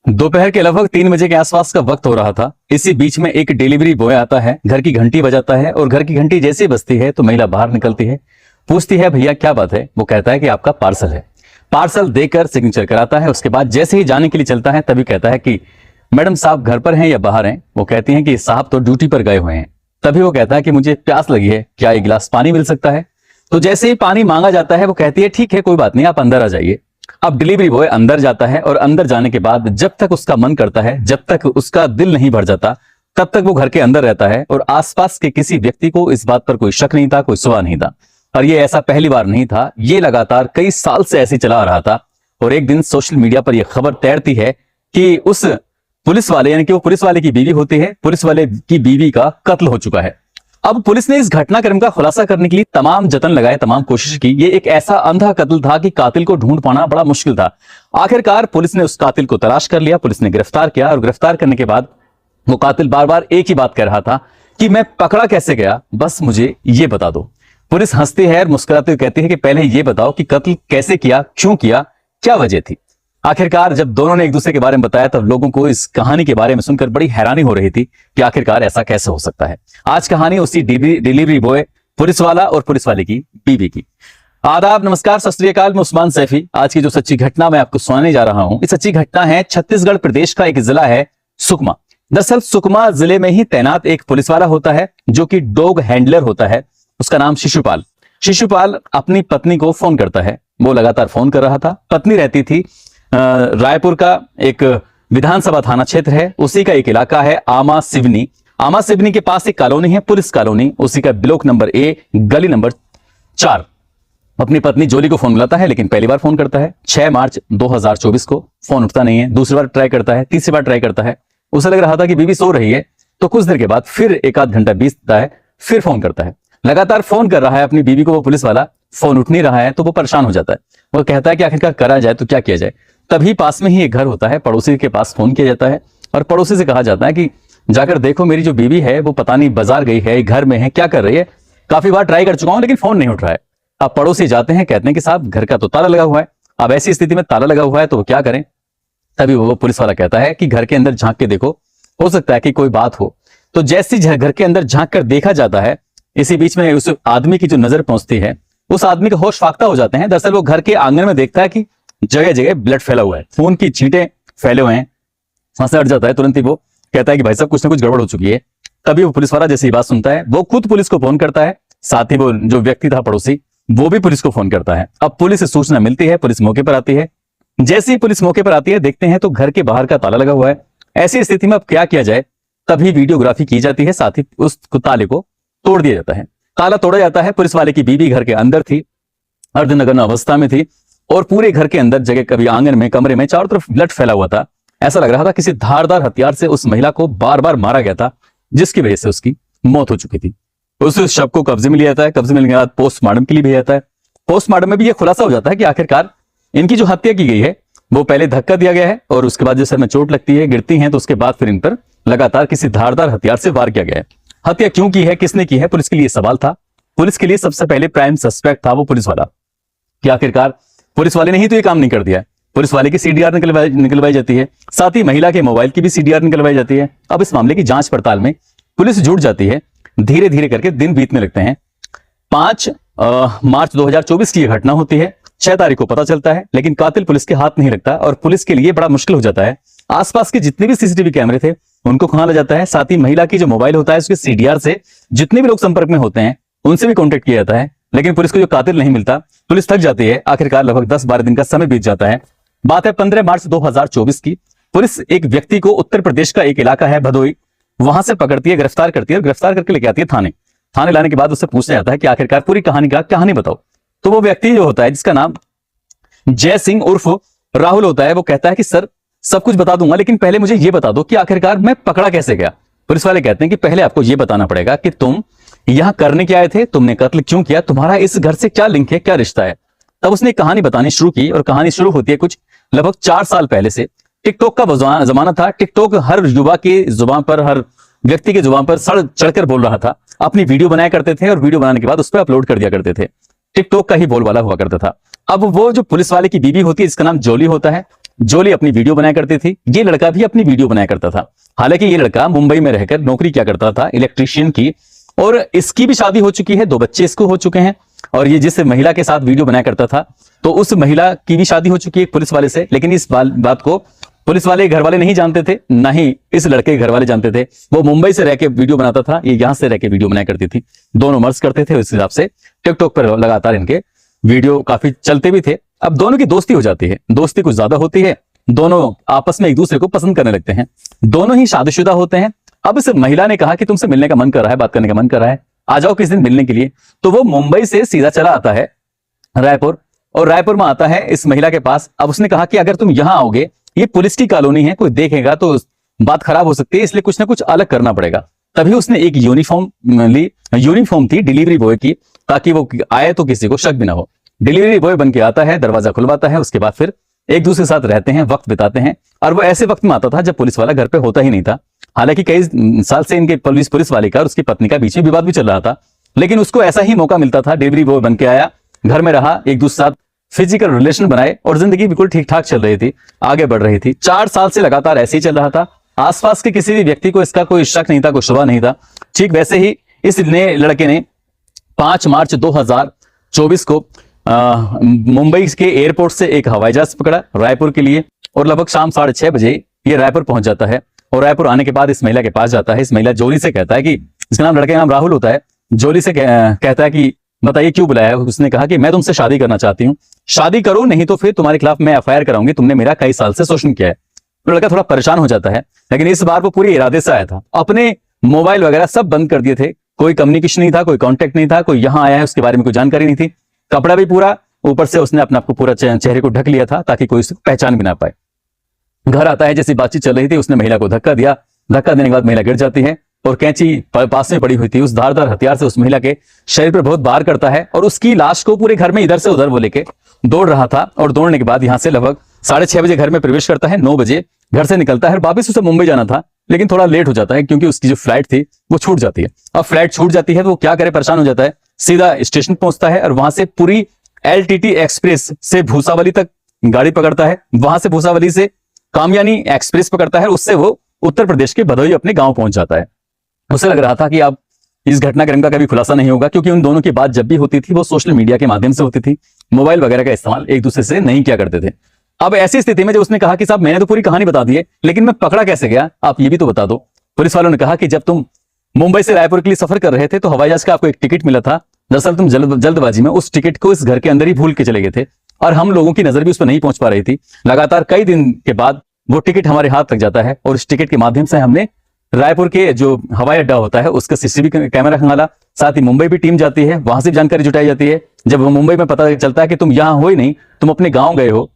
दोपहर के लगभग 3 बजे के आसपास का वक्त हो रहा था। इसी बीच में एक डिलीवरी बॉय आता है, घर की घंटी बजाता है और घर की घंटी जैसे ही बजती है तो महिला बाहर निकलती है, पूछती है भैया क्या बात है। वो कहता है कि आपका पार्सल है। पार्सल देकर सिग्नेचर कराता है। उसके बाद जैसे ही जाने के लिए चलता है तभी कहता है कि मैडम साहब घर पर हैं या बाहर हैं। वो कहती हैं कि साहब तो ड्यूटी पर गए हुए हैं। तभी वो कहता है कि मुझे प्यास लगी है, क्या एक गिलास पानी मिल सकता है। तो जैसे ही पानी मांगा जाता है वो कहती है ठीक है कोई बात नहीं, आप अंदर आ जाइए। अब डिलीवरी बॉय अंदर जाता है और अंदर जाने के बाद जब तक उसका मन करता है, जब तक उसका दिल नहीं भर जाता, तब तक वो घर के अंदर रहता है और आसपास के किसी व्यक्ति को इस बात पर कोई शक नहीं था, कोई सुबह नहीं था। और ये ऐसा पहली बार नहीं था, ये लगातार कई साल से ऐसे चला आ रहा था। और एक दिन सोशल मीडिया पर यह खबर तैरती है कि उस पुलिस वाले, यानी कि वो पुलिस वाले की बीवी होती है, पुलिस वाले की बीवी का कत्ल हो चुका है। अब पुलिस ने इस घटनाक्रम का खुलासा करने के लिए तमाम जतन लगाए, तमाम कोशिश की। ये एक ऐसा अंधा कत्ल था कि कातिल को ढूंढ पाना बड़ा मुश्किल था। आखिरकार पुलिस ने उस कातिल को तलाश कर लिया, पुलिस ने गिरफ्तार किया और गिरफ्तार करने के बाद वो कातिल बार बार एक ही बात कह रहा था कि मैं पकड़ा कैसे गया, बस मुझे ये बता दो। पुलिस हंसती है और मुस्कुराते हुए कहती है कि पहले ये बताओ कि कत्ल कैसे किया, क्यों किया, क्या वजह थी। आखिरकार जब दोनों ने एक दूसरे के बारे में बताया तब लोगों को इस कहानी के बारे में सुनकर बड़ी हैरानी हो रही थी कि आखिरकार ऐसा कैसे हो सकता है। आज कहानी उसी डिलीवरी बॉय, पुलिस वाला और पुलिस वाले की बीवी की। आदाब, नमस्कार, सत श्री अकाल। मैं उस्मान सैफी। आज की जो सच्ची घटना मैं आपको सुनाने जा रहा हूं, ये सच्ची घटना है छत्तीसगढ़ प्रदेश का एक जिला है सुकमा। दरअसल सुकमा जिले में ही तैनात एक पुलिस वाला होता है जो कि डॉग हैंडलर होता है। उसका नाम शिशुपाल। शिशुपाल अपनी पत्नी को फोन करता है। वो लगातार फोन कर रहा था। पत्नी रहती थी रायपुर का एक विधानसभा थाना क्षेत्र है, उसी का एक इलाका है आमा सिवनी। आमा सिवनी के पास एक कॉलोनी है, पुलिस कॉलोनी, उसी का ब्लॉक नंबर ए, गली नंबर 4। अपनी पत्नी जोली को फोन मिलाता है, लेकिन पहली बार फोन करता है 6 मार्च 2024 को। फोन उठता नहीं है। दूसरी बार ट्राई करता है, तीसरी बार ट्राई करता है। उसे लग रहा था कि बीवी सो रही है। तो कुछ देर के बाद फिर एक आध घंटा बीतता है, फिर फोन करता है। लगातार फोन कर रहा है अपनी बीवी को वो पुलिस वाला, फोन उठ नहीं रहा है। तो वो परेशान हो जाता है। वो कहता है कि आखिरकार करा जाए तो क्या किया जाए। तभी पास में ही एक घर होता है, पड़ोसी के पास फोन किया जाता है और पड़ोसी से कहा जाता है कि जाकर देखो मेरी जो बीवी है वो पता नहीं बाजार गई है, घर में है, क्या कर रही है। काफी बार ट्राई कर चुका हूं लेकिन फोन नहीं उठ रहा है। अब पड़ोसी जाते हैं, कहते हैं कि साहब घर का तो ताला लगा हुआ है। अब ऐसी स्थिति में ताला लगा हुआ है तो वो क्या करें। तभी वो पुलिस वाला कहता है कि घर के अंदर झांक के देखो, हो सकता है कि कोई बात हो। तो जैसे घर के अंदर झांक कर देखा जाता है, इसी बीच में उस आदमी की जो नजर पहुंचती है, उस आदमी का होश फाख्ता हो जाते हैं। दरअसल वो घर के आंगन में देखता है कि जगह जगह ब्लड फैला हुआ है, खून की छींटे फैले हुए हैं। वहां हट जाता है। तुरंत ही वो कहता है कि भाई साहब कुछ ना कुछ गड़बड़ हो चुकी है। तभी वो पुलिस वाला जैसे ही बात सुनता है वो खुद पुलिस को फोन करता है। साथ ही वो जो व्यक्ति था पड़ोसी, वो भी पुलिस को फोन करता है। अब पुलिस से सूचना मिलती है, पुलिस मौके पर आती है। जैसे ही पुलिस मौके पर आती है, देखते हैं तो घर के बाहर का ताला लगा हुआ है। ऐसी स्थिति में अब क्या किया जाए, तभी वीडियोग्राफी की जाती है। साथ ही उस ताले को तोड़ दिया जाता है। ताला तोड़ा जाता है। पुलिस वाले की बीवी घर के अंदर थी, अर्धनग्न अवस्था में थी और पूरे घर के अंदर जगह, कभी आंगन में, कमरे में, चारों तरफ ब्लड फैला हुआ था। ऐसा लग रहा था किसी धारदार हथियार से उस महिला को बार बार मारा गया था, जिसकी वजह से उसकी मौत हो चुकी थी। उस शव को कब्जे में लिया जाता है। कब्जे में लेने के बाद पोस्टमार्टम के लिए भेजा जाता है। पोस्टमार्टम में भी यह खुलासा हो जाता है कि आखिरकार इनकी जो हत्या की गई है वो पहले धक्का दिया गया है और उसके बाद जो सर में चोट लगती है, गिरती है, तो उसके बाद फिर इन पर लगातार किसी धारदार हथियार से वार किया गया है। हत्या क्यों की है, किसने की है, पुलिस के लिए सवाल था। पुलिस के लिए सबसे पहले प्राइम सस्पेक्ट था वो पुलिस वाला, कि आखिरकार पुलिस वाले ने ही तो ये काम नहीं कर दिया है। पुलिस वाले की सीडीआर निकलवाई जाती है, साथ ही महिला के मोबाइल की भी सीडीआर निकलवाई जाती है। अब इस मामले की जांच पड़ताल में पुलिस जुट जाती है। धीरे धीरे करके दिन बीतने लगते हैं। 5 मार्च 2024 की यह घटना होती है। 6 तारीख को पता चलता है, लेकिन कातिल पुलिस के हाथ नहीं लगता और पुलिस के लिए बड़ा मुश्किल हो जाता है। आसपास के जितने भी सीसीटीवी कैमरे थे उनको खंगाला जाता है। साथ ही महिला की जो मोबाइल होता है उसके सीडीआर से जितने भी लोग संपर्क में होते हैं उनसे भी कॉन्टेक्ट किया जाता है, लेकिन पुलिस को जो कातिल नहीं मिलता। पुलिस थक जाती है। आखिरकार लगभग 10-12 दिन का समय बीत जाता है। बात है 15 मार्च 2024 की। पुलिस एक व्यक्ति को उत्तर प्रदेश का एक इलाका है भदोई, वहां से पकड़ती है, गिरफ्तार करती है और गिरफ्तार करके लेके आती है थाने। थाने लाने के बाद उससे पूछा जाता है कि आखिरकार पूरी कहानी बताओ। तो वो व्यक्ति जो होता है, जिसका नाम जय सिंह उर्फ राहुल होता है, वो कहता है कि सर सब कुछ बता दूंगा, लेकिन पहले मुझे ये बता दो कि आखिरकार मैं पकड़ा कैसे गया। पुलिस वाले कहते हैं कि पहले आपको यह बताना पड़ेगा कि तुम यहां करने क्या आए थे, तुमने कत्ल क्यों किया, तुम्हारा इस घर से क्या लिंक है, क्या रिश्ता है। तब उसने कहानी बतानी शुरू की और कहानी शुरू होती है कुछ लगभग 4 साल पहले से। टिकटॉक का जमाना था। टिकटॉक हर युवा की जुबान पर, हर व्यक्ति की जुबान पर सड़ चढ़कर बोल रहा था। अपनी वीडियो बनाया करते थे और वीडियो बनाने के बाद उस पर अपलोड कर दिया करते थे। टिकटॉक का ही बोलबाला हुआ करता था। अब वो जो पुलिस वाले की बीवी होती है, जिसका नाम जोली होता है, जोली अपनी वीडियो बनाया करती थी, ये लड़का भी अपनी वीडियो बनाया करता था। हालांकि ये लड़का मुंबई में रहकर नौकरी क्या करता था, इलेक्ट्रीशियन की, और इसकी भी शादी हो चुकी है, 2 बच्चे इसको हो चुके हैं। और ये जिस महिला के साथ वीडियो बनाया करता था, तो उस महिला की भी शादी हो चुकी है एक पुलिस वाले से। लेकिन इस बात को पुलिस वाले घर वाले नहीं जानते थे, ना ही इस लड़के के घर वाले जानते थे। वो मुंबई से रह के वीडियो बनाता था, ये यहां से रह के वीडियो बनाया करती थी। दोनों मर्ज करते थे, उस हिसाब से टिकटॉक पर लगातार इनके वीडियो काफी चलते भी थे। अब दोनों की दोस्ती हो जाती है, दोस्ती कुछ ज्यादा होती है, दोनों आपस में एक दूसरे को पसंद करने लगते हैं, दोनों ही शादीशुदा होते हैं। अब इस महिला ने कहा कि तुमसे मिलने का मन कर रहा है, बात करने का मन कर रहा है, आ जाओ किस दिन मिलने के लिए। तो वो मुंबई से सीधा चला आता है रायपुर, और रायपुर में आता है इस महिला के पास। अब उसने कहा कि अगर तुम यहां आओगे, ये पुलिस की कॉलोनी है, कोई देखेगा तो बात खराब हो सकती है, इसलिए कुछ ना कुछ अलग करना पड़ेगा। तभी उसने एक यूनिफॉर्म ली, यूनिफॉर्म थी डिलीवरी बॉय की, ताकि वो आए तो किसी को शक भी ना हो। डिलीवरी बॉय बन के आता है, दरवाजा खुलवाता है, उसके बाद फिर एक दूसरे के साथ रहते हैं, वक्त बिताते हैं। और वो ऐसे वक्त में आता था जब पुलिस वाला घर पे होता ही नहीं था। हालांकि कई साल से इनके पुलिस वाले का और उसकी पत्नी का बीच में विवाद भी चल रहा था, लेकिन उसको ऐसा ही मौका मिलता था, डिलीवरी बॉय बन के आया, घर में रहा, एक दूसरे साथ फिजिकल रिलेशन बनाए और जिंदगी बिल्कुल ठीक ठाक चल रही थी, आगे बढ़ रही थी। 4 साल से लगातार ऐसे ही चल रहा था। आसपास के किसी भी व्यक्ति को इसका कोई शक नहीं था, कोई शुबा नहीं था। ठीक वैसे ही इस नए लड़के ने 5 मार्च 2024 को मुंबई के एयरपोर्ट से एक हवाई जहाज पकड़ा रायपुर के लिए, और लगभग शाम 6:30 बजे ये रायपुर पहुंच जाता है। और रायपुर आने के बाद इस महिला के पास जाता है। इस महिला जोली से कहता है कि इसका नाम, लड़के का नाम राहुल होता है, जोली से कहता है कि बताइए क्यों बुलाया है। उसने कहा कि मैं तुमसे शादी करना चाहती हूँ, शादी करो, नहीं तो फिर तुम्हारे खिलाफ मैं एफआईआर कराऊंगी, तुमने मेरा कई साल से शोषण किया है। तो लड़का थोड़ा परेशान हो जाता है, लेकिन इस बार वो पूरी इरादे से आया था। अपने मोबाइल वगैरह सब बंद कर दिए थे, कोई कम्युनिकेशन नहीं था, कोई कॉन्टेक्ट नहीं था, कोई यहाँ आया है उसके बारे में कोई जानकारी नहीं थी। कपड़ा भी पूरा, ऊपर से उसने अपने आप को पूरा चेहरे को ढक लिया था ताकि कोई उसको पहचान भी ना पाए। घर आता है, जैसी बातचीत चल रही थी, उसने महिला को धक्का दिया। धक्का देने के बाद महिला गिर जाती है और कैंची पास में पड़ी हुई थी, उस धारदार हथियार से उस महिला के शरीर पर बहुत वार करता है और उसकी लाश को पूरे घर में इधर से उधर वो लेके दौड़ रहा था। और दौड़ने के बाद यहां से लगभग 6:30 बजे घर में प्रवेश करता है, 9 बजे घर से निकलता है। वापिस उसे मुंबई जाना था, लेकिन थोड़ा लेट हो जाता है क्योंकि उसकी जो फ्लाइट थी वो छूट जाती है। अब फ्लाइट छूट जाती है तो वो क्या करे, परेशान हो जाता है। सीधा स्टेशन पहुंचता है और वहां से पूरी LTT एक्सप्रेस से भूसावली तक गाड़ी पकड़ता है, वहां से भूसावली से कामयानी एक्सप्रेस पकड़ता है, उससे वो उत्तर प्रदेश के भदोही अपने गांव पहुंच जाता है। उसे लग रहा था कि अब इस घटनाक्रम का कभी खुलासा नहीं होगा, क्योंकि उन दोनों की बात जब भी होती थी वो सोशल मीडिया के माध्यम से होती थी, मोबाइल वगैरह का इस्तेमाल एक दूसरे से नहीं किया करते थे। अब ऐसी स्थिति में जब उसने कहा कि साहब मैंने तो पूरी कहानी बता दी है, लेकिन मैं पकड़ा कैसे गया, आप ये भी तो बता दो। पुलिस वालों ने कहा कि जब तुम मुंबई से रायपुर के लिए सफर कर रहे थे तो हवाई जहाज का आपको एक टिकट मिला था। दरअसल तुम जल्दबाजी में उस टिकट को इस घर के अंदर ही भूल के चले गए थे और हम लोगों की नजर भी उस पर नहीं पहुंच पा रही थी। लगातार कई दिन के बाद वो टिकट हमारे हाथ तक जाता है और इस टिकट के माध्यम से हमने रायपुर के जो हवाई अड्डा होता है उसका CCTV कैमरा खंगाला, साथ ही मुंबई भी टीम जाती है, वहां से भी जानकारी जुटाई जाती है। जब वो मुंबई में पता चलता है कि तुम यहां हो ही नहीं, तुम अपने गांव गए हो,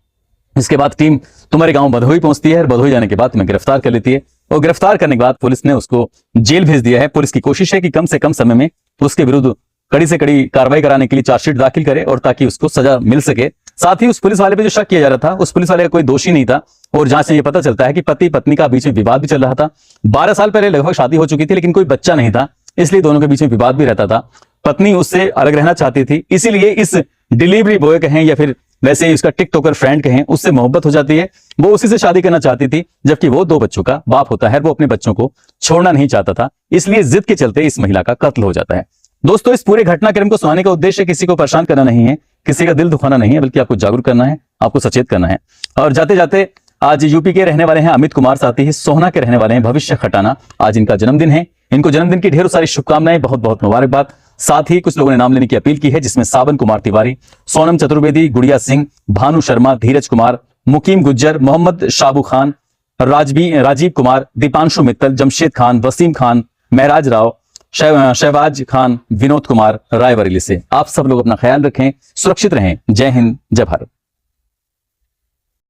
इसके बाद टीम तुम्हारे गांव भदोही पहुंचती है और भदोही जाने के बाद तुम्हें गिरफ्तार कर लेती है। और गिरफ्तार करने के बाद पुलिस ने उसको जेल भेज दिया है। पुलिस की कोशिश है कि कम से कम समय में उसके विरुद्ध कड़ी से कड़ी कार्रवाई कराने के लिए चार्जशीट दाखिल करे और ताकि उसको सजा मिल सके। साथ ही उस पुलिस वाले पे जो शक किया जा रहा था, उस पुलिस वाले का कोई दोषी नहीं था और जांच से ये पता चलता है कि पति पत्नी का बीच में विवाद भी चल रहा था। 12 साल पहले लगभग शादी हो चुकी थी, लेकिन कोई बच्चा नहीं था, इसलिए दोनों के बीच में विवाद भी रहता था। पत्नी उससे अलग रहना चाहती थी, इसीलिए इस डिलीवरी बॉय कहें या फिर वैसे ही उसका टिकटॉकर फ्रेंड कहें, उससे मोहब्बत हो जाती है। वो उसी से शादी करना चाहती थी, जबकि वो 2 बच्चों का बाप होता है, वो अपने बच्चों को छोड़ना नहीं चाहता था, इसलिए जिद के चलते इस महिला का कत्ल हो जाता है। दोस्तों, इस पूरे घटनाक्रम को सुनाने का उद्देश्य किसी को परेशाान करना नहीं है, किसी का दिल दुखाना नहीं है, बल्कि आपको जागरूक करना है, आपको सचेत करना है। और जाते जाते आज यूपी के रहने वाले हैं अमित कुमार, साथ ही सोहना के रहने वाले हैं भविष्य खटाना। आज इनका जन्मदिन है, इनको जन्मदिन की ढेरों सारी शुभकामनाएं, बहुत बहुत मुबारकबाद। साथ ही कुछ लोगों ने नाम लेने की अपील की है, जिसमें सावन कुमार तिवारी, सोनम चतुर्वेदी, गुड़िया सिंह, भानु शर्मा, धीरज कुमार, मुकीम गुज्जर, मोहम्मद शाबू खान, राजीव कुमार, दीपांशु मित्तल, जमशेद खान, वसीम खान, महराज राव, शहबाज खान, विनोद कुमार रायबरेली से। आप सब लोग अपना ख्याल रखें, सुरक्षित रहें। जय हिंद, जय भारत।